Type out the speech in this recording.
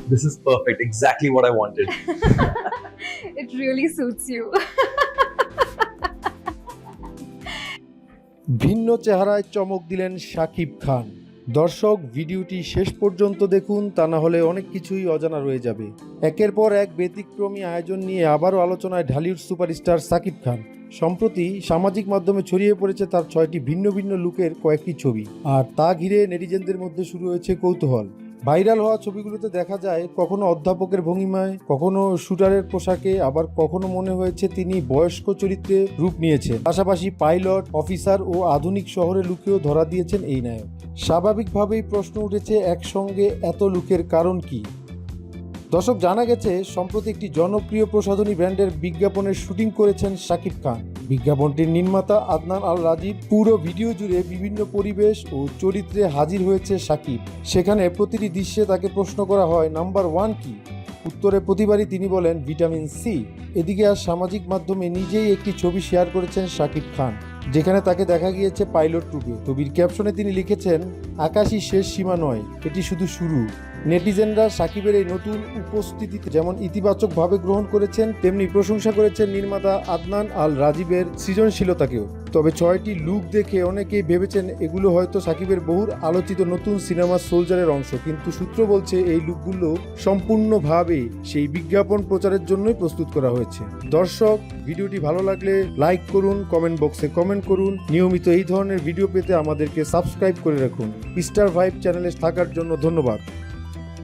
This is perfect. Exactly what I wanted. It really suits you. ভিন্ন চেহারায় চমক দিলেন শাকিব খান। দর্শক, ভিডিওটি শেষ পর্যন্ত দেখুন, তা না হলে অনেক কিছুই অজানা রয়ে যাবে। একের পর এক ব্যতিক্রমী আয়োজন নিয়ে আবারও আলোচনায় ঢালিউড সুপারস্টার শাকিব খান। সম্প্রতি সামাজিক মাধ্যমে ছড়িয়ে পড়েছে তার 6টি ভিন্ন ভিন্ন লুকের কয়েকটি ছবি, আর তা ঘিরে নেটিজেনদের মধ্যে শুরু হয়েছে কৌতূহল। ভাইরাল হওয়া ছবিগুলোতে দেখা যায় কখনো অধ্যাপকের ভঙ্গিমায়, কখনো শুটারের পোশাকে, আবার কখনো মনে হয়েছে তিনি বয়স্ক চরিত্রে রূপ নিয়েছেন। পাশাপাশি পাইলট, অফিসার ও আধুনিক শহরের লুকেও ধরা দিয়েছেন এই নায়ক। স্বাভাবিকভাবেই প্রশ্ন উঠেছে, একসঙ্গে এত লুকের কারণ কি? দর্শক, জানা গেছে সম্প্রতি একটি জনপ্রিয় প্রসাধনী ব্র্যান্ডের বিজ্ঞাপনের শুটিং করেছেন শাকিব খান। বিজ্ঞাপনটির নির্মাতা আদনান আল রাজীব। পুরো ভিডিও জুড়ে বিভিন্ন পরিবেশ ও চরিত্রে হাজির হয়েছে শাকিব। সেখানে প্রতিটি দৃশ্যে তাকে প্রশ্ন করা হয়, নাম্বার 1 কি? উত্তরে প্রতিবারই তিনি বলেন ভিটামিন সি। এদিকে আর সামাজিক মাধ্যমে নিজেই একটি ছবি শেয়ার করেছেন শাকিব খান, যেখানে তাকে দেখা গিয়েছে পাইলট রূপে। ছবির ক্যাপশনে তিনি লিখেছেন, আকাশই শেষ সীমা নয়, এটি শুধু শুরু। নেটিজেনরা শাকিবের এই নতুন উপস্থিতিতে যেমন ইতিবাচকভাবে গ্রহণ করেছেন, তেমনি প্রশংসা করেছেন নির্মাতা আদনান আল রাজীবের সৃজনশীলতাকেও। তবে 6টি লুক দেখে অনেকেই ভেবেছেন এগুলো হয়তো শাকিবের বহুল আলোচিত নতুন সিনেমা সোলজারের অংশ, কিন্তু সূত্র বলছে এই লুকগুলো সম্পূর্ণভাবে সেই বিজ্ঞাপন প্রচারের জন্যই প্রস্তুত করা হয়েছে। দর্শক, ভিডিওটি ভালো লাগলে লাইক করুন, কমেন্ট বক্সে কমেন্ট করুন। নিয়মিত এই ধরনের ভিডিও পেতে আমাদেরকে সাবস্ক্রাইব করে রাখুন। স্টার ভাইব চ্যানেলে থাকার জন্য ধন্যবাদ।